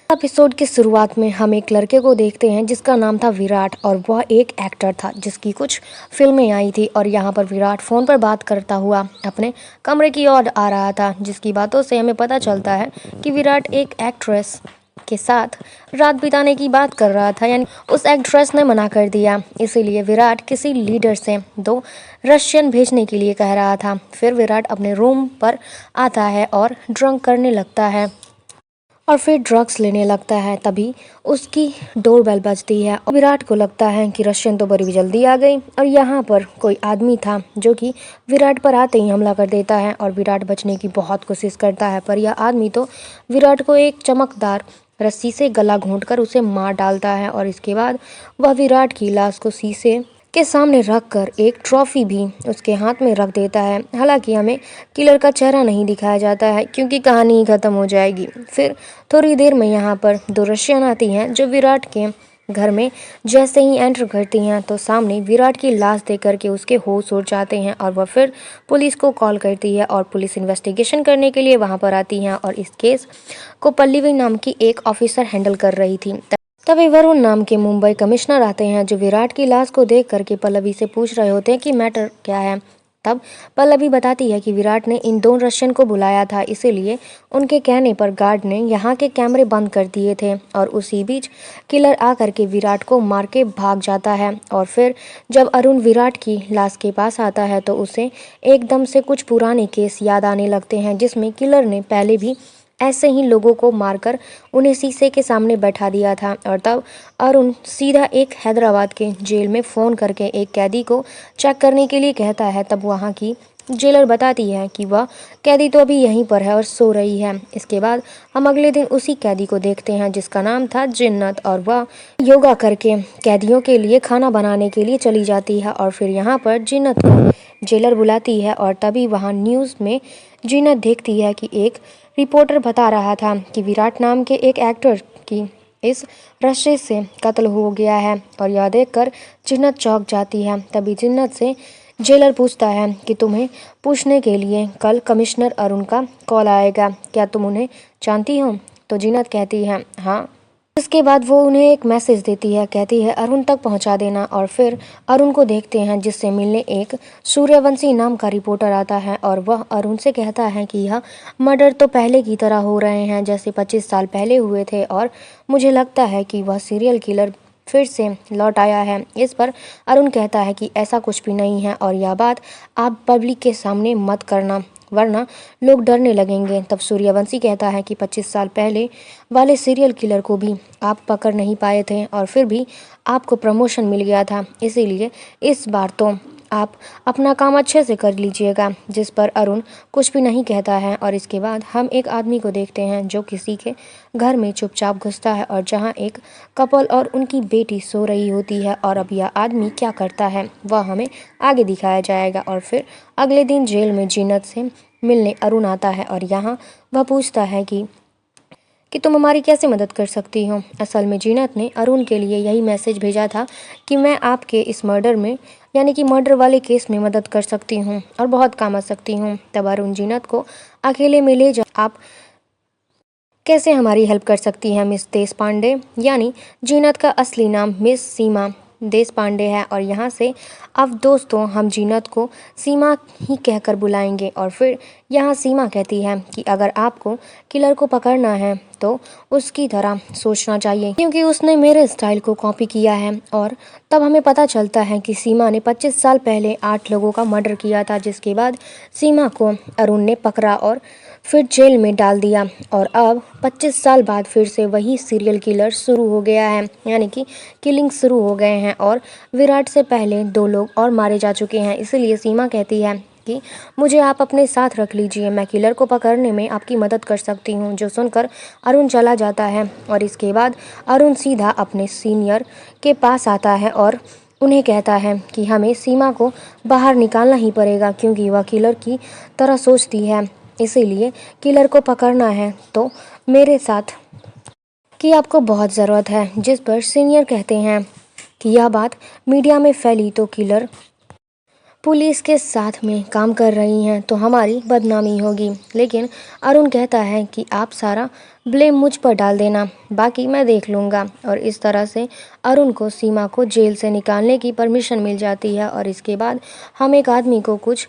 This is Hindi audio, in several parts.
एपिसोड की शुरुआत में हम एक लड़के को देखते हैं जिसका नाम था विराट और वह एक एक्टर था जिसकी कुछ फिल्में आई थी। और यहाँ पर विराट फ़ोन पर बात करता हुआ अपने कमरे की ओर आ रहा था, जिसकी बातों से हमें पता चलता है कि विराट एक एक्ट्रेस के साथ रात बिताने की बात कर रहा था, यानी उस एक्ट्रेस ने मना कर दिया। इसीलिए विराट किसी लीडर से 2 रशियन भेजने के लिए कह रहा था। फिर विराट अपने रूम पर आता है और ड्रंक करने लगता है और फिर ड्रग्स लेने लगता है। तभी उसकी डोरबेल बजती है और विराट को लगता है कि रशियन तो बड़ी जल्दी आ गई। और यहाँ पर कोई आदमी था जो कि विराट पर आते ही हमला कर देता है और विराट बचने की बहुत कोशिश करता है, पर यह आदमी तो विराट को एक चमकदार रस्सी से गला घोंटकर उसे मार डालता है। और इसके बाद वह विराट की लाश को शीशे के सामने रखकर एक ट्रॉफी भी उसके हाथ में रख देता है। हालांकि हमें किलर का चेहरा नहीं दिखाया जाता है क्योंकि कहानी खत्म हो जाएगी। फिर थोड़ी देर में यहाँ पर 2 रशियन आती हैं जो विराट के घर में जैसे ही एंटर करती हैं तो सामने विराट की लाश देख करके उसके होश उड़ जाते हैं और वह फिर पुलिस को कॉल करती है और पुलिस इन्वेस्टिगेशन करने के लिए वहाँ पर आती हैं। और इस केस को पल्लवी नाम की एक ऑफिसर हैंडल कर रही थी। तभी वरुण नाम के मुंबई कमिश्नर आते हैं जो विराट की लाश को देख करके पल्लवी से पूछ रहे होते हैं कि मैटर क्या है। तब पल्लवी बताती है कि विराट ने इन 2 रशियन को बुलाया था, इसीलिए उनके कहने पर गार्ड ने यहाँ के कैमरे बंद कर दिए थे। और उसी बीच किलर आकर के विराट को मार के भाग जाता है। और फिर जब अरुण विराट की लाश के पास आता है तो उसे एकदम से कुछ पुराने केस याद आने लगते हैं जिसमें किलर ने पहले भी ऐसे ही लोगों को मारकर उन्हें शीशे के सामने बैठा दिया था। और तब अरुण सीधा एक हैदराबाद के जेल में फ़ोन करके एक कैदी को चेक करने के लिए कहता है। तब वहाँ की जेलर बताती है कि वह कैदी तो अभी यहीं पर है और सो रही है। इसके बाद हम अगले दिन उसी कैदी को देखते हैं जिसका नाम था जिन्नत, और वह योगा करके कैदियों के लिए खाना बनाने के लिए चली जाती है। और फिर यहाँ पर जिन्नत को जेलर बुलाती है और तभी वहाँ न्यूज़ में जिन्नत देखती है कि एक रिपोर्टर बता रहा था कि विराट नाम के एक एक्टर की इस रस्से से कत्ल हो गया है। और यह देखकर जिन्नत चौंक जाती है। तभी जिन्नत से जेलर पूछता है कि तुम्हें पूछने के लिए कल कमिश्नर अरुण का कॉल आएगा, क्या तुम उन्हें जानती हो? तो जिन्नत कहती है हाँ। इसके बाद वो उन्हें एक मैसेज देती है, कहती है अरुण तक पहुंचा देना। और फिर अरुण को देखते हैं जिससे मिलने एक सूर्यवंशी नाम का रिपोर्टर आता है और वह अरुण से कहता है कि यह मर्डर तो पहले की तरह हो रहे हैं जैसे 25 साल पहले हुए थे और मुझे लगता है कि वह सीरियल किलर फिर से लौट आया है। इस पर अरुण कहता है कि ऐसा कुछ भी नहीं है और यह बात आप पब्लिक के सामने मत करना वरना लोग डरने लगेंगे। तब सूर्यवंशी कहता है कि 25 साल पहले वाले सीरियल किलर को भी आप पकड़ नहीं पाए थे और फिर भी आपको प्रमोशन मिल गया था, इसीलिए इस बार तो आप अपना काम अच्छे से कर लीजिएगा। जिस पर अरुण कुछ भी नहीं कहता है। और इसके बाद हम एक आदमी को देखते हैं जो किसी के घर में चुपचाप घुसता है और जहां एक कपल और उनकी बेटी सो रही होती है। और अब यह आदमी क्या करता है वह हमें आगे दिखाया जाएगा। और फिर अगले दिन जेल में जिन्नत से मिलने अरुण आता है और यहाँ वह पूछता है कि तुम हमारी कैसे मदद कर सकती हो। असल में जिन्नत ने अरुण के लिए यही मैसेज भेजा था कि मैं आपके इस मर्डर में यानी कि मर्डर वाले केस में मदद कर सकती हूँ और बहुत काम आ सकती हूँ। तब अरुण जिन्नत को अकेले में ले जा, आप कैसे हमारी हेल्प कर सकती हैं मिस देशपांडे। यानी जिन्नत का असली नाम मिस सीमा देशपांडे है। और यहाँ से अब दोस्तों हम जिन्नत को सीमा ही कहकर बुलाएंगे। और फिर यहाँ सीमा कहती है कि अगर आपको किलर को पकड़ना है तो उसकी तरह सोचना चाहिए क्योंकि उसने मेरे स्टाइल को कॉपी किया है। और तब हमें पता चलता है कि सीमा ने 25 साल पहले 8 लोगों का मर्डर किया था, जिसके बाद सीमा को अरुण ने पकड़ा और फिर जेल में डाल दिया। और अब 25 साल बाद फिर से वही सीरियल किलर शुरू हो गया है, यानी कि किलिंग शुरू हो गए हैं और विराट से पहले 2 लोग और मारे जा चुके हैं। इसलिए सीमा कहती है कि मुझे आप अपने साथ रख लीजिए, मैं किलर को पकड़ने में आपकी मदद कर सकती हूँ। जो सुनकर अरुण चला जाता है और इसके बाद अरुण सीधा अपने सीनियर के पास आता है और उन्हें कहता है कि हमें सीमा को बाहर निकालना ही पड़ेगा क्योंकि वह किलर की तरह सोचती है, इसीलिए किलर को पकड़ना है तो मेरे साथ की आपको बहुत ज़रूरत है। जिस पर सीनियर कहते हैं कि यह बात मीडिया में फैली तो किलर पुलिस के साथ में काम कर रही हैं तो हमारी बदनामी होगी। लेकिन अरुण कहता है कि आप सारा ब्लेम मुझ पर डाल देना, बाकी मैं देख लूँगा। और इस तरह से अरुण को सीमा को जेल से निकालने की परमिशन मिल जाती है। और इसके बाद हम एक आदमी को कुछ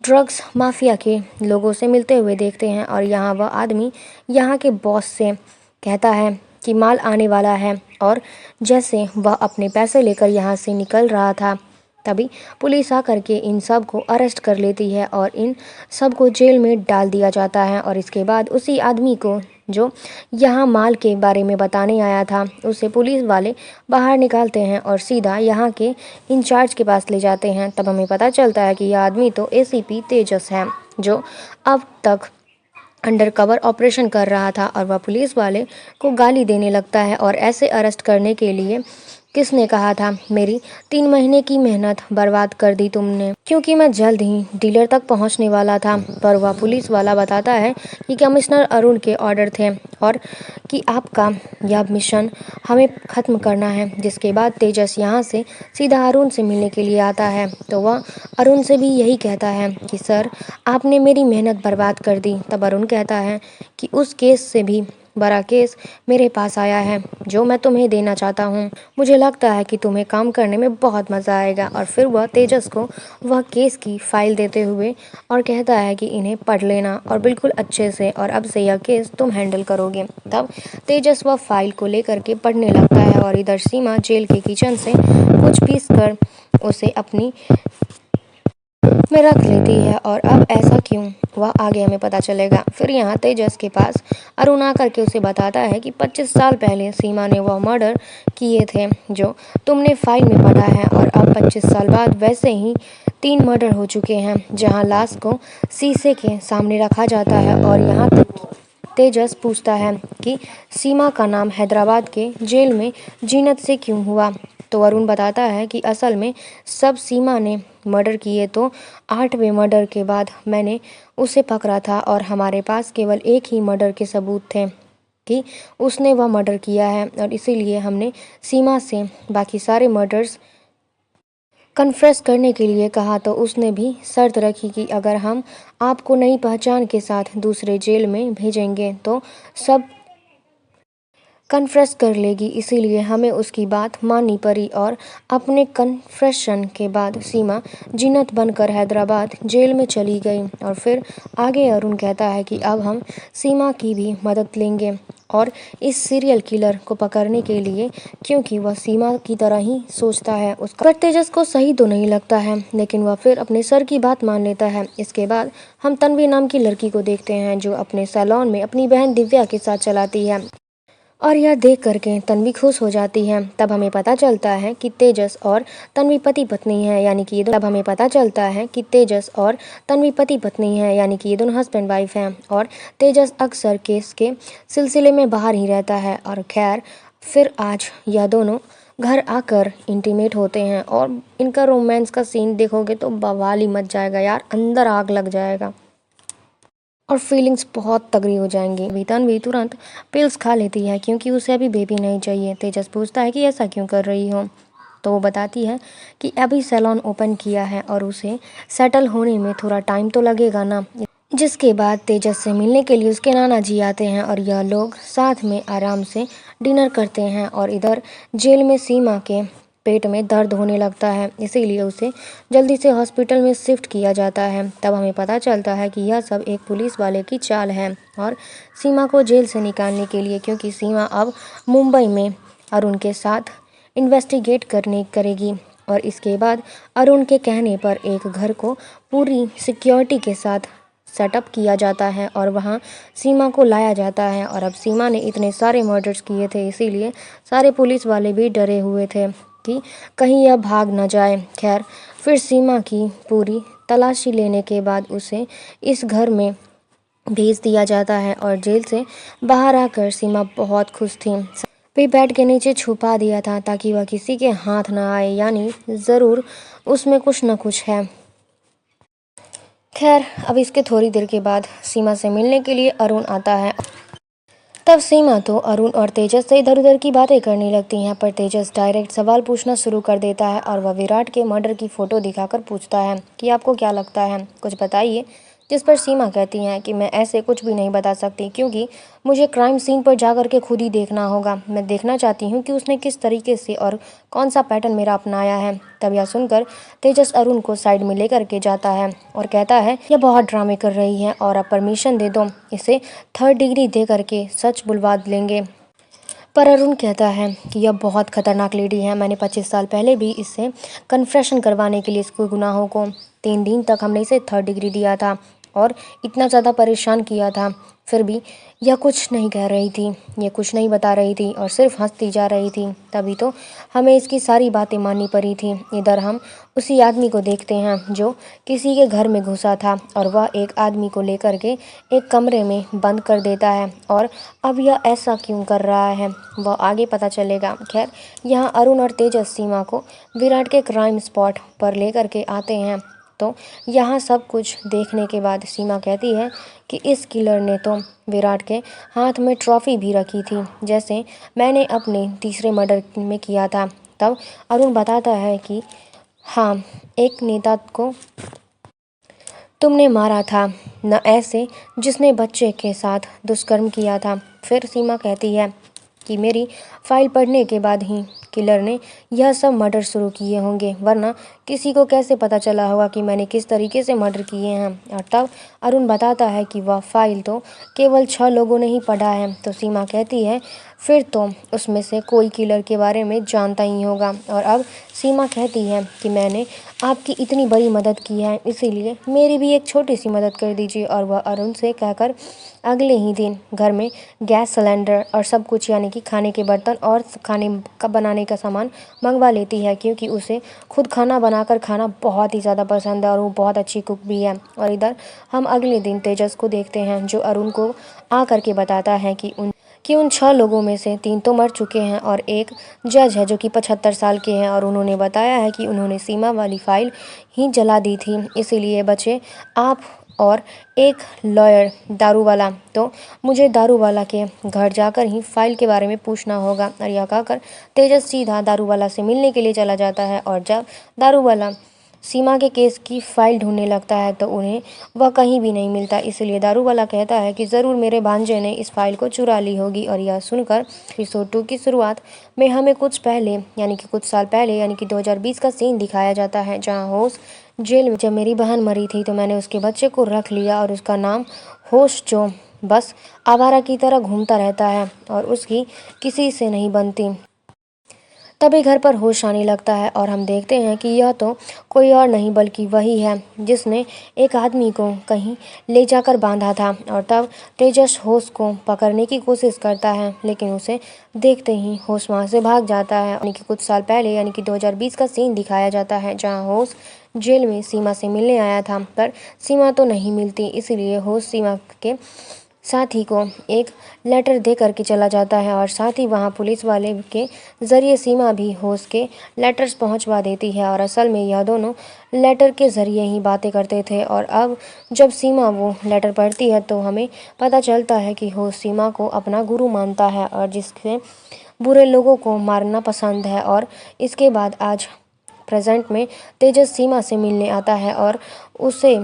ड्रग्स माफिया के लोगों से मिलते हुए देखते हैं और यहाँ वह आदमी यहाँ के बॉस से कहता है कि माल आने वाला है। और जैसे वह अपने पैसे लेकर यहाँ से निकल रहा था, तभी पुलिस आकर के इन सब को अरेस्ट कर लेती है और इन सब को जेल में डाल दिया जाता है। और इसके बाद उसी आदमी को जो यहाँ माल के बारे में बताने आया था, उसे पुलिस वाले बाहर निकालते हैं और सीधा यहाँ के इंचार्ज के पास ले जाते हैं। तब हमें पता चलता है कि यह आदमी तो एसीपी तेजस है, जो अब तक अंडर कवर ऑपरेशन कर रहा था। और वह पुलिस वाले को गाली देने लगता है और ऐसे अरेस्ट करने के लिए किसने कहा था, मेरी 3 महीने की मेहनत बर्बाद कर दी तुमने, क्योंकि मैं जल्द ही डीलर तक पहुंचने वाला था। पर वह पुलिस वाला बताता है कि कमिश्नर अरुण के ऑर्डर थे और कि आपका यह मिशन हमें ख़त्म करना है। जिसके बाद तेजस यहाँ से सीधा अरुण से मिलने के लिए आता है तो वह अरुण से भी यही कहता है कि सर, आपने मेरी मेहनत बर्बाद कर दी। तब अरुण कहता है कि उस केस से भी बड़ा केस मेरे पास आया है जो मैं तुम्हें देना चाहता हूँ। मुझे लगता है कि तुम्हें काम करने में बहुत मज़ा आएगा। और फिर वह तेजस को वह केस की फाइल देते हुए और कहता है कि इन्हें पढ़ लेना और बिल्कुल अच्छे से, और अब से यह केस तुम हैंडल करोगे। तब तेजस वह फाइल को लेकर के पढ़ने लगता है और इधर सीमा जेल के किचन से कुछ पीस कर उसे अपनी में रख लेती है। और अब ऐसा क्यों, वह आगे हमें पता चलेगा। फिर यहाँ तेजस के पास अरुण आकर के उसे बताता है कि 25 साल पहले सीमा ने वह मर्डर किए थे जो तुमने फाइल में पढ़ा है। और अब 25 साल बाद वैसे ही 3 मर्डर हो चुके हैं जहाँ लाश को शीशे के सामने रखा जाता है। और यहाँ तक तेजस पूछता है कि सीमा का नाम हैदराबाद के जेल में जीनत से क्यों हुआ। तो अरुण बताता है कि असल में सब सीमा ने मर्डर किए तो 8वें मर्डर के बाद मैंने उसे पकड़ा था और हमारे पास केवल एक ही मर्डर के सबूत थे कि उसने वह मर्डर किया है। और इसीलिए हमने सीमा से बाकी सारे मर्डर्स कन्फेस करने के लिए कहा। तो उसने भी शर्त रखी कि अगर हम आपको नई पहचान के साथ दूसरे जेल में भेजेंगे तो सब कन्फेस कर लेगी। इसीलिए हमें उसकी बात माननी पड़ी और अपने कन्फेशन के बाद सीमा जिन्नत बनकर हैदराबाद जेल में चली गई। और फिर आगे अरुण कहता है कि अब हम सीमा की भी मदद लेंगे और इस सीरियल किलर को पकड़ने के लिए, क्योंकि वह सीमा की तरह ही सोचता है। उसका पर तेजस को सही तो नहीं लगता है, लेकिन वह फिर अपने सर की बात मान लेता है। इसके बाद हम तन्वी नाम की लड़की को देखते हैं जो अपने सैलून में अपनी बहन दिव्या के साथ चलाती है और यह देख करके तन्वी खुश हो जाती है। तब हमें पता चलता है कि तेजस और तन्वी पति पत्नी है, यानी कि ये दोनों हस्बैंड वाइफ हैं। और तेजस अक्सर केस के सिलसिले में बाहर ही रहता है। और खैर, फिर आज यह दोनों घर आकर इंटीमेट होते हैं और इनका रोमांस का सीन देखोगे तो बवाल ही मच जाएगा यार, अंदर आग लग जाएगा और फीलिंग्स बहुत तगड़ी हो जाएंगी। तन्वी तुरंत पिल्स खा लेती है क्योंकि उसे अभी बेबी नहीं चाहिए। तेजस पूछता है कि ऐसा क्यों कर रही हो, तो वो बताती है कि अभी सैलून ओपन किया है और उसे सेटल होने में थोड़ा टाइम तो लगेगा ना। जिसके बाद तेजस से मिलने के लिए उसके नाना जी आते हैं और यह लोग साथ में आराम से डिनर करते हैं। और इधर जेल में सीमा के पेट में दर्द होने लगता है, इसीलिए उसे जल्दी से हॉस्पिटल में शिफ्ट किया जाता है। तब हमें पता चलता है कि यह सब एक पुलिस वाले की चाल है और सीमा को जेल से निकालने के लिए, क्योंकि सीमा अब मुंबई में अरुण के साथ इन्वेस्टिगेट करेगी। और इसके बाद अरुण के कहने पर एक घर को पूरी सिक्योरिटी के साथ सेटअप किया जाता है और वहाँ सीमा को लाया जाता है। और अब सीमा ने इतने सारे मर्डर्स किए थे, इसीलिए सारे पुलिस वाले भी डरे हुए थे कि कहीं यह भाग न जाए। खैर, फिर सीमा की पूरी तलाशी लेने के बाद उसे इस घर में भेज दिया जाता है और जेल से बाहर आकर सीमा बहुत खुश थी। भी बेड के नीचे छुपा दिया था ताकि वह किसी के हाथ ना आए, यानी ज़रूर उसमें कुछ न कुछ है। खैर, अब इसके थोड़ी देर के बाद सीमा से मिलने के लिए अरुण आता है। तब सीमा तो अरुण और तेजस से इधर उधर की बातें करने लगती हैं, पर तेजस डायरेक्ट सवाल पूछना शुरू कर देता है और वह विराट के मर्डर की फ़ोटो दिखाकर पूछता है कि आपको क्या लगता है, कुछ बताइए। जिस पर सीमा कहती हैं कि मैं ऐसे कुछ भी नहीं बता सकती क्योंकि मुझे क्राइम सीन पर जाकर के खुद ही देखना होगा। मैं देखना चाहती हूँ कि उसने किस तरीके से और कौन सा पैटर्न मेरा अपनाया है। तब यह सुनकर तेजस अरुण को साइड में लेकर के जाता है और कहता है यह बहुत ड्रामे कर रही है और अब परमिशन दे दो, इसे 3rd डिग्री दे करके सच बुलवा लेंगे। पर अरुण कहता है कि यह बहुत खतरनाक लेडी है। मैंने 25 साल पहले भी इससे कन्फेशन करवाने के लिए इसके गुनाहों को 3 दिन तक हमने इसे 3rd डिग्री दिया था और इतना ज़्यादा परेशान किया था, फिर भी यह कुछ नहीं कह रही थी, ये कुछ नहीं बता रही थी और सिर्फ हंसती जा रही थी। तभी तो हमें इसकी सारी बातें माननी पड़ी थी। इधर हम उसी आदमी को देखते हैं जो किसी के घर में घुसा था और वह एक आदमी को लेकर के एक कमरे में बंद कर देता है और अब यह ऐसा क्यों कर रहा है वह आगे पता चलेगा। खैर, यहाँ अरुण और तेजस सीमा को विराट के क्राइम स्पॉट पर लेकर के आते हैं। तो यहाँ सब कुछ देखने के बाद सीमा कहती है कि इस किलर ने तो विराट के हाथ में ट्रॉफी भी रखी थी, जैसे मैंने अपने तीसरे मर्डर में किया था। तब अरुण बताता है कि हाँ, एक नेता को तुमने मारा था, न ऐसे जिसने बच्चे के साथ दुष्कर्म किया था। फिर सीमा कहती है कि मेरी फाइल पढ़ने के बाद ही किलर ने यह सब मर्डर शुरू किए होंगे, वरना किसी को कैसे पता चला होगा कि मैंने किस तरीके से मर्डर किए हैं। और तब अरुण बताता है कि वह फाइल तो केवल 6 लोगों ने ही पढ़ा है। तो सीमा कहती है फिर तो उसमें से कोई किलर के बारे में जानता ही होगा। और अब सीमा कहती है कि मैंने आपकी इतनी बड़ी मदद की है, इसीलिए मेरी भी एक छोटी सी मदद कर दीजिए। और वह अरुण से कहकर अगले ही दिन घर में गैस सिलेंडर और सब कुछ यानी कि खाने के बर्तन और खाने का बनाने का सामान मंगवा लेती है, क्योंकि उसे खुद खाना बनाकर खाना बहुत ही ज़्यादा पसंद है और वो बहुत अच्छी कुक भी है। और इधर हम अगले दिन तेजस को देखते हैं जो अरुण को आ करके बताता है कि उन 6 लोगों में से 3 तो मर चुके हैं और एक जज है जो कि 75 साल के हैं। और उन्होंने बताया है कि उन्होंने सीमा वाली फाइल ही जला दी थी, इसीलिए बचे आप और एक लॉयर दारूवाला। तो मुझे दारूवाला के घर जाकर ही फाइल के बारे में पूछना होगा। और यह कहकर तेजस सीधा दारूवाला से मिलने के लिए चला जाता है और जब दारूवाला सीमा के केस की फाइल ढूंढने लगता है तो उन्हें वह कहीं भी नहीं मिलता, इसलिए दारूवाला कहता है कि ज़रूर मेरे भांजे ने इस फाइल को चुरा ली होगी। और यह सुनकर एपिसोड 2 की शुरुआत में हमें कुछ पहले यानी कि कुछ साल पहले यानी कि 2020 का सीन दिखाया जाता है, जहां होश जेल में जब मेरी बहन मरी थी तो मैंने उसके बच्चे को रख लिया और उसका नाम होश, जो बस आवारा की तरह घूमता रहता है और उसकी किसी से नहीं बनती। तभी घर पर होश आने लगता है और हम देखते हैं कि यह तो कोई और नहीं बल्कि वही है जिसने एक आदमी को कहीं ले जाकर बांधा था। और तब तेजस होश को पकड़ने की कोशिश करता है, लेकिन उसे देखते ही होश वहाँ से भाग जाता है। यानी कि कुछ साल पहले यानी कि 2020 का सीन दिखाया जाता है, जहाँ होश जेल में सीमा से मिलने आया था, पर सीमा तो नहीं मिलती, इसीलिए होश सीमा के साथी को एक लेटर दे करके चला जाता है और साथ ही वहाँ पुलिस वाले के ज़रिए सीमा भी होश के लेटर्स पहुँचवा देती है। और असल में यह दोनों लेटर के ज़रिए ही बातें करते थे। और अब जब सीमा वो लेटर पढ़ती है तो हमें पता चलता है कि होश सीमा को अपना गुरु मानता है और जिससे बुरे लोगों को मारना पसंद है। और इसके बाद आज प्रेजेंट में तेजस सीमा से मिलने आता है और उसे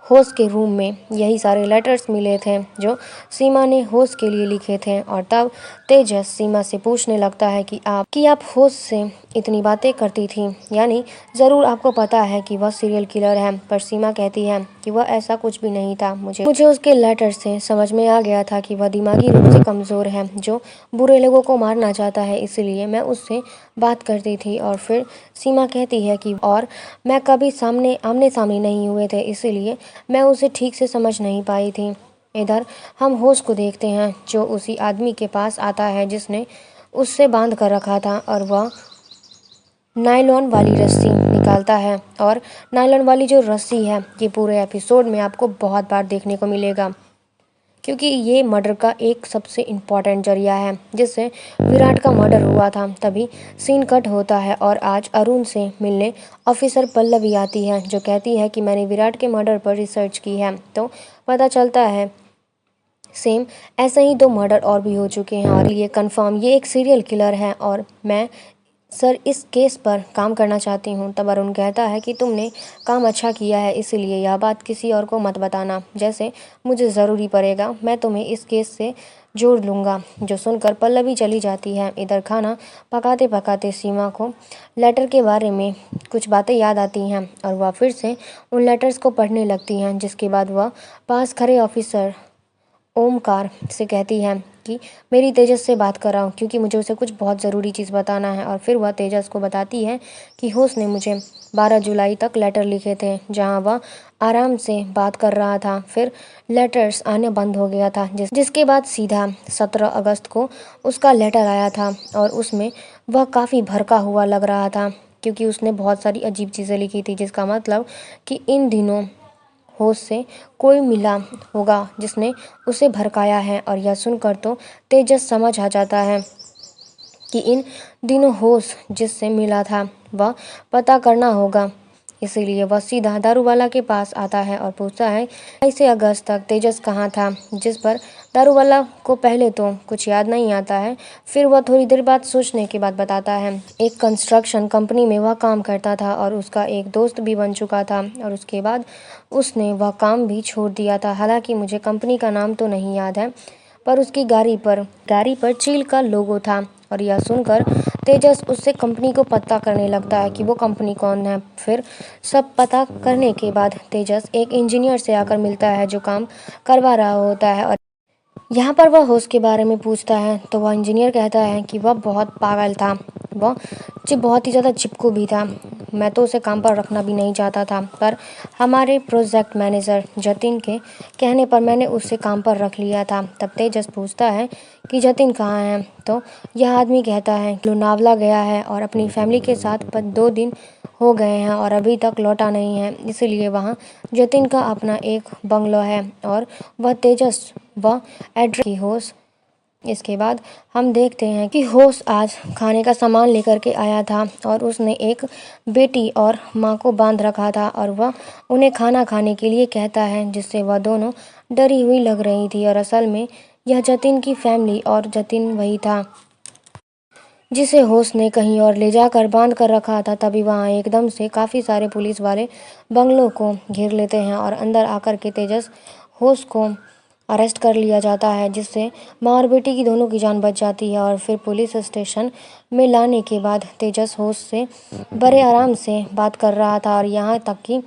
होश के रूम में यही सारे लेटर्स मिले थे जो सीमा ने होश के लिए लिखे थे। और तब तेजस सीमा से पूछने लगता है कि आप होश से इतनी बातें करती थी, यानी ज़रूर आपको पता है कि वह सीरियल किलर है। पर सीमा कहती है कि वह ऐसा कुछ भी नहीं था। मुझे उसके लेटर से समझ में आ गया था कि वह दिमागी रूप से कमज़ोर है जो बुरे लोगों को मारना चाहता है, इसलिए मैं उससे बात करती थी। और फिर सीमा कहती है कि और मैं कभी आमने सामने नहीं हुए थे, इसीलिए मैं उसे ठीक से समझ नहीं पाई थी। इधर हम होश को देखते हैं जो उसी आदमी के पास आता है जिसने उससे बांध कर रखा था और वह नायलॉन वाली रस्सी निकालता है। और नायलॉन वाली जो रस्सी है ये पूरे एपिसोड में आपको बहुत बार देखने को मिलेगा, क्योंकि ये मर्डर का एक सबसे इम्पॉर्टेंट जरिया है जिससे विराट का मर्डर हुआ था। तभी सीन कट होता है और आज अरुण से मिलने ऑफिसर पल्लवी आती है जो कहती है कि मैंने विराट के मर्डर पर रिसर्च की है। तो पता चलता है सेम ऐसे ही 2 मर्डर और भी हो चुके हैं और ये कंफर्म ये एक सीरियल किलर है और मैं सर इस केस पर काम करना चाहती हूँ। तब अरुण कहता है कि तुमने काम अच्छा किया है, इसीलिए यह बात किसी और को मत बताना। जैसे मुझे ज़रूरी पड़ेगा मैं तुम्हें इस केस से जोड़ लूँगा। जो सुनकर पल्लवी चली जाती है। इधर खाना पकाते पकाते सीमा को लेटर के बारे में कुछ बातें याद आती हैं और वह फिर से उन लेटर्स को पढ़ने लगती हैं, जिसके बाद वह पास खड़े ऑफिसर ओमकार से कहती है कि मेरी तेजस से बात कराओ, क्योंकि मुझे उसे कुछ बहुत ज़रूरी चीज़ बताना है। और फिर वह तेजस को बताती है कि होश ने मुझे 12 जुलाई तक लेटर लिखे थे, जहां वह आराम से बात कर रहा था। फिर लेटर्स आने बंद हो गया था, जिसके बाद सीधा 17 अगस्त को उसका लेटर आया था और उसमें वह काफ़ी भड़का हुआ लग रहा था, क्योंकि उसने बहुत सारी अजीब चीज़ें लिखी थी, जिसका मतलब कि इन दिनों होश से कोई मिला होगा जिसने उसे भड़काया है। और यह सुनकर तो तेजस समझ आ जाता है कि इन दिनों होश जिससे मिला था वह पता करना होगा। इसीलिए वह सीधा दारूवाला के पास आता है और पूछता है 22 अगस्त तक तेजस कहाँ था, जिस पर दारूवाला को पहले तो कुछ याद नहीं आता है। फिर वह थोड़ी देर बाद सोचने के बाद बताता है एक कंस्ट्रक्शन कंपनी में वह काम करता था और उसका एक दोस्त भी बन चुका था और उसके बाद उसने वह काम भी छोड़ दिया था। हालांकि मुझे कंपनी का नाम तो नहीं याद है, पर उसकी गाड़ी पर चील का लोगो था। और यह सुनकर तेजस उससे कंपनी को पता करने लगता है कि वो कंपनी कौन है। फिर सब पता करने के बाद तेजस एक इंजीनियर से आकर मिलता है जो काम करवा रहा होता है और यहाँ पर वह होश के बारे में पूछता है तो वह इंजीनियर कहता है कि वह बहुत पागल था, वह बहुत ही ज़्यादा चिपकू भी था। मैं तो उसे काम पर रखना भी नहीं चाहता था, पर हमारे प्रोजेक्ट मैनेजर जतिन के कहने पर मैंने उसे काम पर रख लिया था। तब तेजस पूछता है कि जतिन कहाँ है, तो यह आदमी कहता है कि लोनावला गया है और अपनी फैमिली के साथ 2 दिन हो गए हैं और अभी तक लौटा नहीं है। इसीलिए वहाँ जतिन का अपना एक बंगलो है और वह तेजस वह एड्रेस की होश। इसके बाद हम देखते हैं कि होश आज खाने का सामान लेकर के आया था और उसने एक बेटी और माँ को बांध रखा था और वह उन्हें खाना खाने के लिए कहता है, जिससे वह दोनों डरी हुई लग रही थी। और असल में यह जतिन की फैमिली और जतिन वही था जिसे होश ने कहीं और ले जाकर बांध कर रखा था। तभी वहाँ एकदम से काफ़ी सारे पुलिस वाले बंगलों को घेर लेते हैं और अंदर आकर के तेजस होश को अरेस्ट कर लिया जाता है, जिससे माँ और बेटी की दोनों की जान बच जाती है। और फिर पुलिस स्टेशन में लाने के बाद तेजस होश से बड़े आराम से बात कर रहा था। और यहाँ तक कि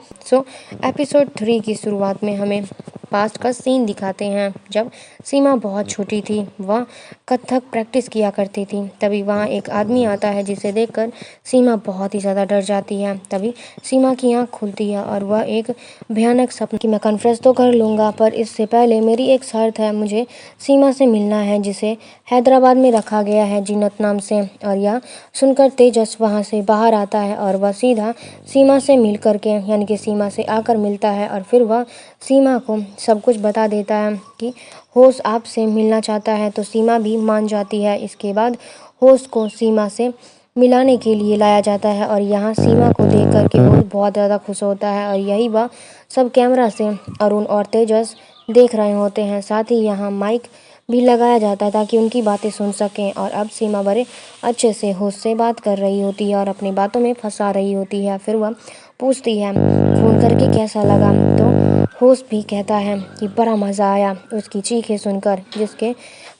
एपिसोड 3 की शुरुआत में हमें पास्ट का सीन दिखाते हैं जब सीमा बहुत छोटी थी, वह कथक प्रैक्टिस किया करती थी। तभी वहाँ एक आदमी आता है जिसे देखकर सीमा बहुत ही ज़्यादा डर जाती है। तभी सीमा की आँख खुलती है और वह एक भयानक सपना कि मैं कन्फेस तो कर लूँगा, पर इससे पहले मेरी एक शर्त है, मुझे सीमा से मिलना है जिसे हैदराबाद में रखा गया है जीनत नाम से। और यह सुनकर तेजस वहाँ से बाहर आता है और वह सीधा सीमा से मिल करके यानी कि सीमा से आकर मिलता है और फिर वह सीमा को सब कुछ बता देता है कि होश आपसे मिलना चाहता है, तो सीमा भी मान जाती है। इसके बाद होश को सीमा से मिलाने के लिए लाया जाता है और यहाँ सीमा को देख कर के होश बहुत ज़्यादा खुश होता है और यही वह सब कैमरा से अरुण और तेजस देख रहे होते हैं। साथ ही यहाँ माइक भी लगाया जाता है ताकि उनकी बातें सुन सकें। और अब सीमा बड़े अच्छे से होश से बात कर रही होती है और अपनी बातों में फंसा रही होती है। फिर वह पूछती है फ़ोन करके कैसा लगा, तो होश भी कहता है कि बड़ा मज़ा आया उसकी चीखें सुनकर। जिसके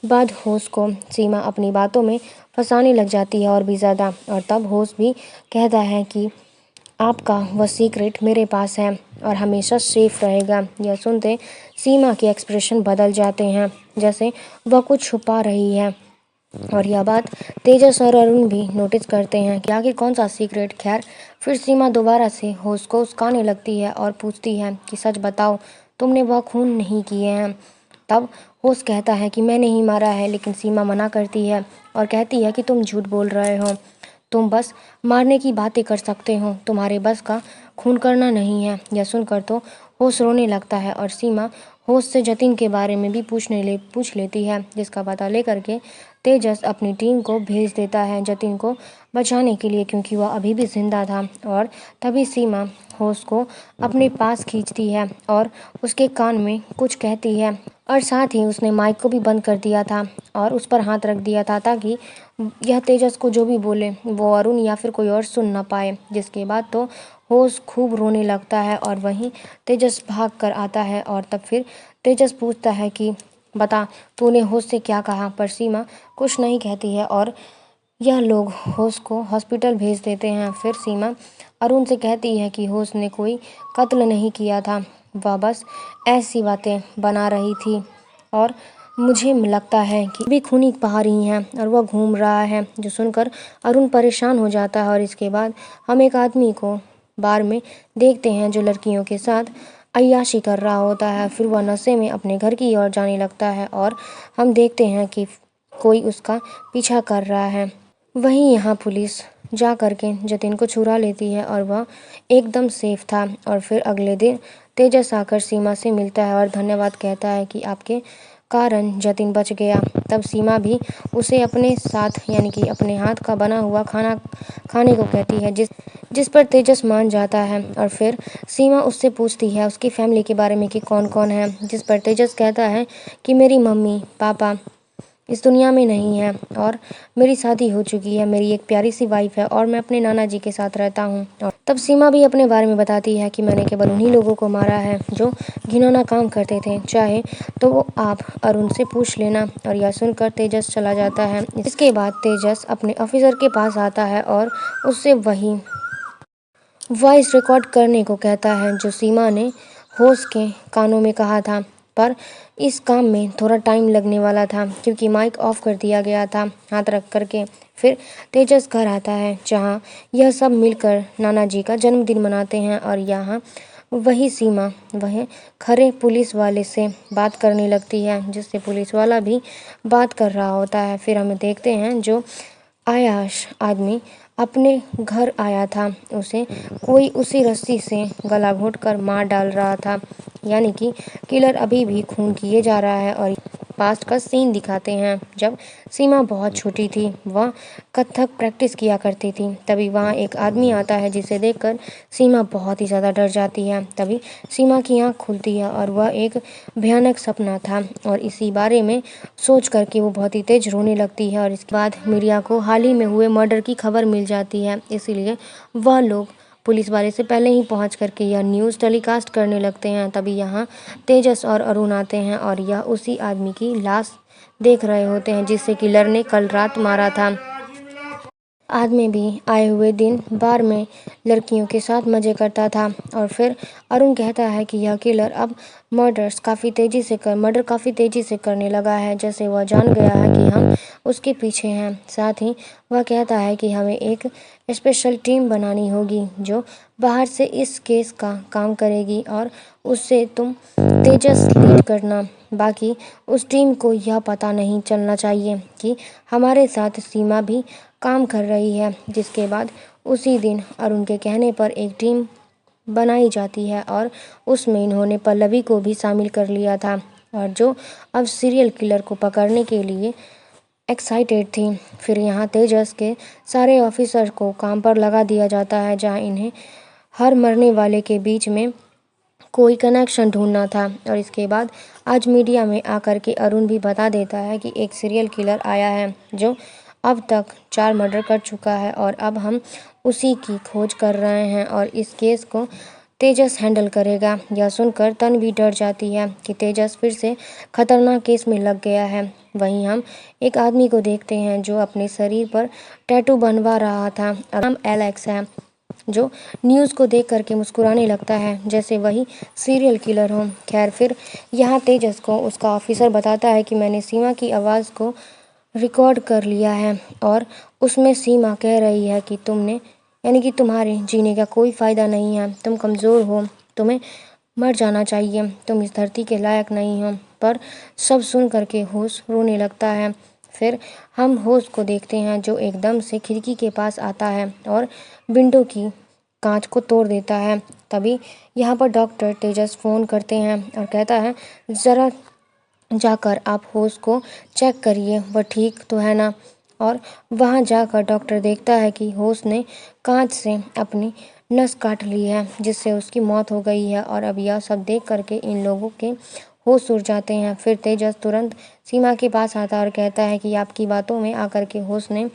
बाद होश को सीमा अपनी बातों में फंसाने लग जाती है और भी ज़्यादा। और तब होश भी कहता है कि आपका वह सीक्रेट मेरे पास है और हमेशा सेफ रहेगा। यह सुनते सीमा के एक्सप्रेशन बदल जाते हैं, जैसे वह कुछ छुपा रही है। और यह बात तेजस और अरुण भी नोटिस करते हैं कि आखिर कौन सा सीक्रेट। खैर फिर सीमा दोबारा से होश को उस्काने लगती है और पूछती है कि सच बताओ, तुमने वह खून नहीं किए हैं। तब होश कहता है कि मैंने ही मारा है, लेकिन सीमा मना करती है और कहती है कि तुम झूठ बोल रहे हो, तुम बस मारने की बातें कर सकते हो, तुम्हारे बस का खून करना नहीं है। यह सुनकर तो होश रोने लगता है और सीमा होश से जतिन के बारे में भी पूछ लेती है, जिसका पता लेकर के तेजस अपनी टीम को भेज देता है जतिन को बचाने के लिए, क्योंकि वह अभी भी जिंदा था। और तभी सीमा होश को अपने पास खींचती है और उसके कान में कुछ कहती है और साथ ही उसने माइक को भी बंद कर दिया था और उस पर हाथ रख दिया था ताकि यह तेजस को जो भी बोले वो अरुण या फिर कोई और सुन ना पाए। जिसके बाद तो होश खूब रोने लगता है और वहीं तेजस भाग कर आता है और तब फिर तेजस पूछता है कि बता तूने होश से क्या कहा, पर सीमा कुछ नहीं कहती है और यह लोग होश को हॉस्पिटल भेज देते हैं। फिर सीमा अरुण से कहती है कि होश ने कोई कत्ल नहीं किया था, वह बस ऐसी बातें बना रही थी और मुझे लगता है कि भी खूनी पहाड़ी हैं और वह घूम रहा है। जो सुनकर अरुण परेशान हो जाता है और इसके बाद हम एक आदमी को बार में देखते हैं जो लड़कियों के साथ अय्याशी कर रहा होता है। फिर वह नशे में अपने घर की ओर जाने लगता है और हम देखते हैं कि कोई उसका पीछा कर रहा है। वहीं यहाँ पुलिस जा करके जतिन को छुड़ा लेती है और वह एकदम सेफ था। और फिर अगले दिन तेजस आकर सीमा से मिलता है और धन्यवाद कहता है कि आपके कारण जतिन बच गया। तब सीमा भी उसे अपने साथ यानी कि अपने हाथ का बना हुआ खाना खाने को कहती है, जिस पर तेजस मान जाता है। और फिर सीमा उससे पूछती है उसकी फैमिली के बारे में कि कौन कौन है, जिस पर तेजस कहता है कि मेरी मम्मी पापा इस दुनिया में नहीं है और मेरी शादी हो चुकी है, मेरी एक प्यारी सी वाइफ है और मैं अपने नाना जी के साथ रहता हूँ। और तब सीमा भी अपने बारे में बताती है कि मैंने केवल उन्हीं लोगों को मारा है जो घिनौना काम करते थे, चाहे तो वो आप अरुण से पूछ लेना। और यह सुनकर तेजस चला जाता है। इसके बाद तेजस अपने ऑफिसर के पास आता है और उससे वही वॉइस रिकॉर्ड करने को कहता है जो सीमा ने होश के कानों में कहा था। पर इस काम में थोड़ा टाइम लगने वाला था क्योंकि माइक ऑफ कर दिया गया था हाथ रख करके। फिर तेजस घर आता है जहाँ यह सब मिलकर नाना जी का जन्मदिन मनाते हैं और यहाँ वही सीमा वह खरे पुलिस वाले से बात करने लगती है, जिससे पुलिस वाला भी बात कर रहा होता है। फिर हम देखते हैं जो आयाश आदमी अपने घर आया था उसे कोई उसी रस्सी से गला घोंटकर मार डाल रहा था, यानी कि किलर अभी भी खून किए जा रहा है। और पास्ट का सीन दिखाते हैं जब सीमा बहुत छोटी थी, वह कथक प्रैक्टिस किया करती थी। तभी वहाँ एक आदमी आता है जिसे देखकर सीमा बहुत ही ज़्यादा डर जाती है। तभी सीमा की आँख खुलती है और वह एक भयानक सपना था और इसी बारे में सोच करके वो बहुत ही तेज रोने लगती है। और इसके बाद मीडिया को हाल ही में हुए मर्डर की खबर मिल जाती है, इसीलिए वह लोग पुलिस वाले से पहले ही पहुंच करके यह न्यूज़ टेलीकास्ट करने लगते हैं। तभी यहाँ तेजस और अरुण आते हैं और यह उसी आदमी की लाश देख रहे होते हैं जिसे किलर ने कल रात मारा था। आदमी भी आए हुए दिन बार में लड़कियों के साथ मज़े करता था। और फिर अरुण कहता है कि यह किलर अब मर्डर काफ़ी तेज़ी से करने लगा है, जैसे वह जान गया है कि हम उसके पीछे हैं। साथ ही वह कहता है कि हमें एक स्पेशल टीम बनानी होगी जो बाहर से इस केस का काम करेगी और उससे तुम तेजस लीड करना। बाकी उस टीम को यह पता नहीं चलना चाहिए कि हमारे साथ सीमा भी काम कर रही है। जिसके बाद उसी दिन अरुण के कहने पर एक टीम बनाई जाती है और उसमें इन्होंने पल्लवी को भी शामिल कर लिया था और जो अब सीरियल किलर को पकड़ने के लिए एक्साइटेड थी। फिर यहाँ तेजस के सारे ऑफिसर को काम पर लगा दिया जाता है जहाँ इन्हें हर मरने वाले के बीच में कोई कनेक्शन ढूंढना था। और इसके बाद आज मीडिया में आकर के अरुण भी बता देता है कि एक सीरियल किलर आया है जो अब तक 4 मर्डर कर चुका है और अब हम उसी की खोज कर रहे हैं और इस केस को तेजस हैंडल करेगा। यह सुनकर तन भी डर जाती है कि तेजस फिर से खतरनाक केस में लग गया है। वहीं हम एक आदमी को देखते हैं जो अपने शरीर पर टैटू बनवा रहा था। नाम एलेक्स है, जो न्यूज़ को देख करके मुस्कुराने लगता है जैसे वही सीरियल किलर हो। खैर फिर यहाँ तेजस को उसका ऑफिसर बताता है कि मैंने सीमा की आवाज़ को रिकॉर्ड कर लिया है और उसमें सीमा कह रही है कि तुमने यानी कि तुम्हारे जीने का कोई फ़ायदा नहीं है, तुम कमज़ोर हो, तुम्हें मर जाना चाहिए, तुम इस धरती के लायक नहीं हो। पर सब सुन करके होश रोने लगता है। फिर हम होश को देखते हैं जो एकदम से खिड़की के पास आता है और विंडो की कांच को तोड़ देता है। तभी यहाँ पर डॉक्टर तेजस फ़ोन करते हैं और कहता है ज़रा जाकर आप होश को चेक करिए, वह ठीक तो है ना। और वहाँ जाकर डॉक्टर देखता है कि होश ने कांच से अपनी नस काट ली है जिससे उसकी मौत हो गई है। और अब यह सब देख करके इन लोगों के होश उड़ जाते हैं। फिर तेजस तुरंत सीमा के पास आता है और कहता है कि आपकी बातों में आकर के होश ने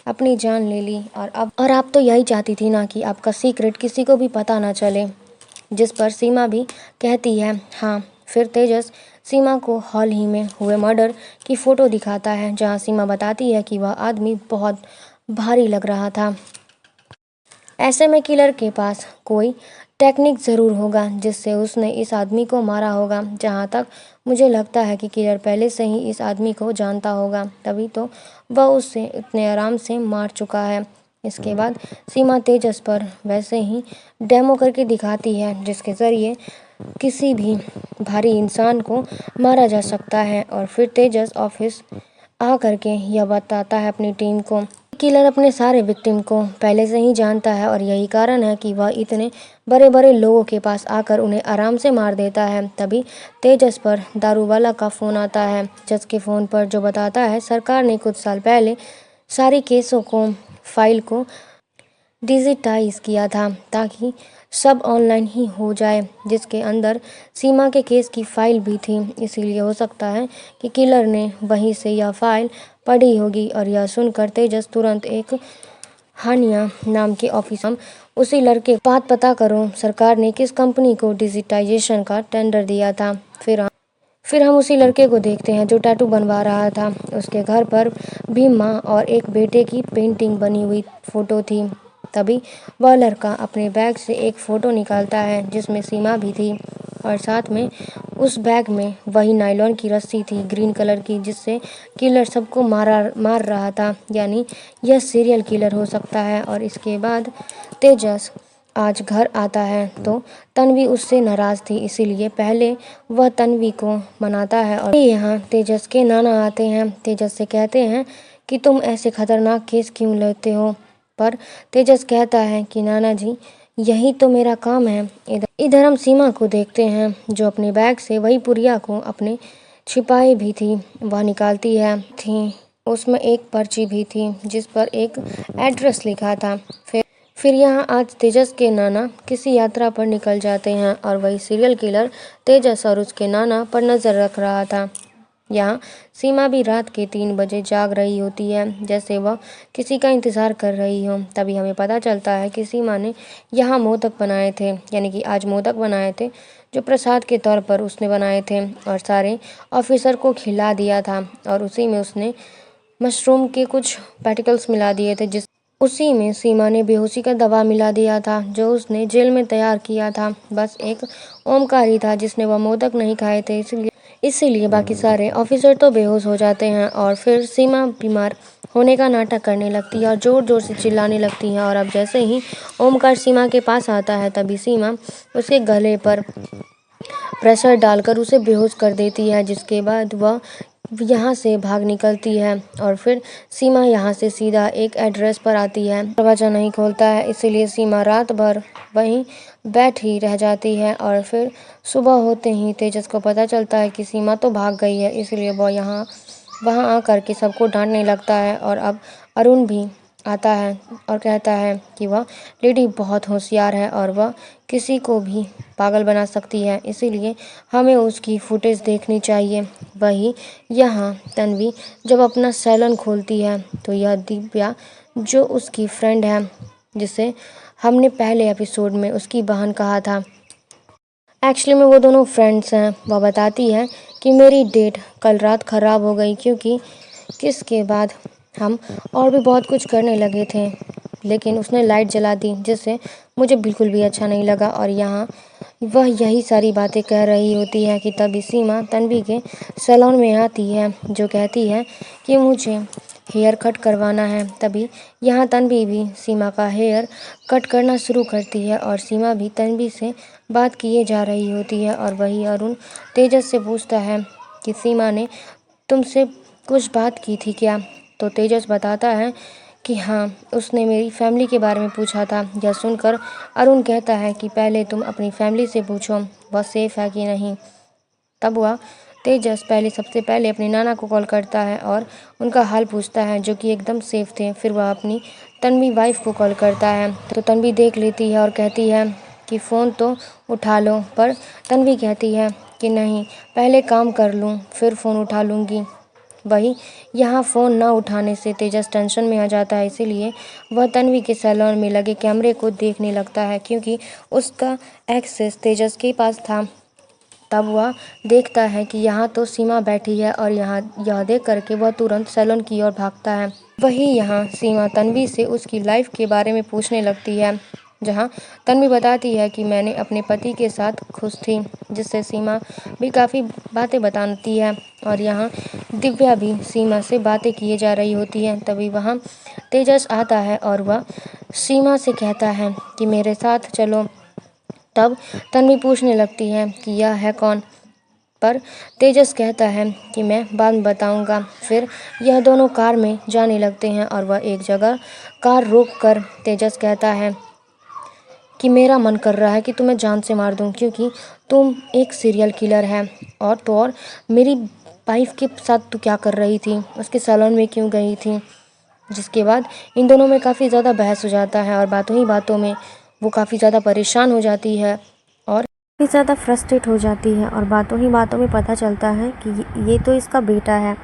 अपनी जान ले ली और आप तो यही चाहती थी ना कि आपका सीक्रेट किसी को भी पता ना चले। जिस पर सीमा भी कहती है हाँ। फिर तेजस सीमा को हाल ही में हुए मर्डर की फ़ोटो दिखाता है, जहाँ सीमा बताती है कि वह आदमी बहुत भारी लग रहा था। ऐसे में किलर के पास कोई टेक्निक ज़रूर होगा जिससे उसने इस आदमी को मारा होगा। जहाँ तक मुझे लगता है कि किलर पहले से ही इस आदमी को जानता होगा, तभी तो वह उसे इतने आराम से मार चुका है। इसके बाद सीमा तेजस पर वैसे ही डेमो करके दिखाती है जिसके ज़रिए किसी भी भारी इंसान को मारा जा सकता है। और फिर तेजस ऑफिस आ करके यह बताता है अपनी टीम को। किलर अपने सारे विक्टिम को पहले से ही जानता है और यही कारण है कि वह इतने बड़े बड़े लोगों के पास आकर उन्हें आराम से मार देता है। तभी तेजस पर दारूवाला का फ़ोन आता है। तेजस के फ़ोन पर जो बताता है सरकार ने कुछ साल पहले सारी केसों को फाइल को डिजिटाइज किया था ताकि सब ऑनलाइन ही हो जाए, जिसके अंदर सीमा के केस की फाइल भी थी। इसीलिए हो सकता है कि किलर ने वहीं से यह फाइल पढ़ी होगी। और यह सुनकर तेजस तुरंत एक हानिया नाम के ऑफिस हम उसी लड़के बात पता करो, सरकार ने किस कंपनी को डिजिटाइजेशन का टेंडर दिया था। फिर हम उसी लड़के को देखते हैं जो टैटू बनवा रहा था। उसके घर पर भी माँ और एक बेटे की पेंटिंग बनी हुई फ़ोटो थी। तभी वह लड़का अपने बैग से एक फ़ोटो निकालता है जिसमें सीमा भी थी और साथ में उस बैग में वही नायलॉन की रस्सी थी ग्रीन कलर की, जिससे किलर सबको मार रहा था। यानी यह सीरियल किलर हो सकता है। और इसके बाद तेजस आज घर आता है तो तन्वी उससे नाराज़ थी, इसीलिए पहले वह तन्वी को मनाता है। और यहाँ तेजस के नाना आते हैं। तेजस से कहते हैं कि तुम ऐसे खतरनाक केस क्यों लेते हो, पर तेजस कहता है कि नाना जी यही तो मेरा काम है। इधर हम सीमा को देखते हैं जो अपने बैग से वही पुरिया को अपने छिपाई भी थी वह निकालती है थी। उसमें एक पर्ची भी थी जिस पर एक एड्रेस लिखा था। फिर यहाँ आज तेजस के नाना किसी यात्रा पर निकल जाते हैं और वही सीरियल किलर तेजस और उसके नाना पर नज़र रख रहा था। यहाँ सीमा भी रात के 3 बजे जाग रही होती है, जैसे वह किसी का इंतज़ार कर रही हो। तभी हमें पता चलता है कि सीमा ने यहाँ मोदक बनाए थे, यानी कि आज मोदक बनाए थे जो प्रसाद के तौर पर उसने बनाए थे और सारे ऑफिसर को खिला दिया था। और उसी में उसने मशरूम के कुछ पार्टिकल्स मिला दिए थे। उसी में सीमा ने बेहोशी का दवा मिला दिया था जो उसने जेल में तैयार किया था। बस एक ओमकार ही था जिसने वह मोदक नहीं खाए थे, इसीलिए बाकी सारे ऑफिसर तो बेहोश हो जाते हैं। और फिर सीमा बीमार होने का नाटक करने लगती है और ज़ोर ज़ोर से चिल्लाने लगती है। और अब जैसे ही ओमकार सीमा के पास आता है तभी सीमा उसके गले पर प्रेशर डालकर उसे बेहोश कर देती है, जिसके बाद वह यहाँ से भाग निकलती है। और फिर सीमा यहाँ से सीधा एक एड्रेस पर आती है। दरवाज़ा नहीं खोलता है, इसीलिए सीमा रात भर वहीं बैठी रह जाती है। और फिर सुबह होते ही तेजस को पता चलता है कि सीमा तो भाग गई है, इसलिए वह वहाँ आकर के सबको डांटने लगता है। और अब अरुण भी आता है और कहता है कि वह लेडी बहुत होशियार है और वह किसी को भी पागल बना सकती है, इसीलिए हमें उसकी फुटेज देखनी चाहिए। वही यहाँ तन्वी जब अपना सैलून खोलती है तो यह दिव्या जो उसकी फ्रेंड है, जिसे हमने पहले एपिसोड में उसकी बहन कहा था, एक्चुअली में वो दोनों फ्रेंड्स हैं। वह बताती है कि मेरी डेट कल रात ख़राब हो गई क्योंकि किसके बाद हम और भी बहुत कुछ करने लगे थे, लेकिन उसने लाइट जला दी जिससे मुझे बिल्कुल भी अच्छा नहीं लगा। और यहाँ वह यही सारी बातें कह रही होती है कि तभी सीमा तन्वी के सैलून में आती है जो कहती है कि मुझे हेयर कट करवाना है। तभी यहाँ तन्वी भी सीमा का हेयर कट करना शुरू करती है और सीमा भी तन्वी से बात किए जा रही होती है। और वही अरुण तेजस से पूछता है कि सीमा ने तुमसे कुछ बात की थी क्या? तो तेजस बताता है कि हाँ, उसने मेरी फैमिली के बारे में पूछा था। यह सुनकर अरुण कहता है कि पहले तुम अपनी फैमिली से पूछो वह सेफ़ है कि नहीं। तब वह तेजस सबसे पहले अपने नाना को कॉल करता है और उनका हाल पूछता है जो कि एकदम सेफ थे। फिर वह अपनी तन्वी वाइफ को कॉल करता है तो तन्वी देख लेती है और कहती है कि फ़ोन तो उठा लो, पर तन्वी कहती है कि नहीं, पहले काम कर लूँ फिर फ़ोन उठा लूँगी। वही यहाँ फ़ोन न उठाने से तेजस टेंशन में आ जाता है, इसीलिए वह तन्वी के सैलून में लगे कैमरे को देखने लगता है क्योंकि उसका एक्सेस तेजस के पास था। तब वह देखता है कि यहाँ तो सीमा बैठी है और यहाँ यह देख करके वह तुरंत सैलून की ओर भागता है। वही यहाँ सीमा तन्वी से उसकी लाइफ के बारे में पूछने लगती है, जहाँ तन्वी बताती है कि मैंने अपने पति के साथ खुश थी, जिससे सीमा भी काफ़ी बातें बताती है। और यहाँ दिव्या भी सीमा से बातें किए जा रही होती है। तभी वहाँ तेजस आता है और वह सीमा से कहता है कि मेरे साथ चलो। तब तन्वी पूछने लगती है कि यह है कौन, पर तेजस कहता है कि मैं बाद में बताऊंगा। फिर यह दोनों कार में जाने लगते हैं और वह एक जगह कार रोक कर तेजस कहता है कि मेरा मन कर रहा है कि तुम्हें जान से मार दूं क्योंकि तुम एक सीरियल किलर है। और मेरी वाइफ के साथ तू क्या कर रही थी, उसके सैलून में क्यों गई थी। जिसके बाद इन दोनों में काफ़ी ज़्यादा बहस हो जाता है और बातों ही बातों में वो काफ़ी ज़्यादा परेशान हो जाती है और काफ़ी ज़्यादा फ्रस्ट्रेट हो जाती है और बातों ही बातों में पता चलता है कि ये तो इसका बेटा है।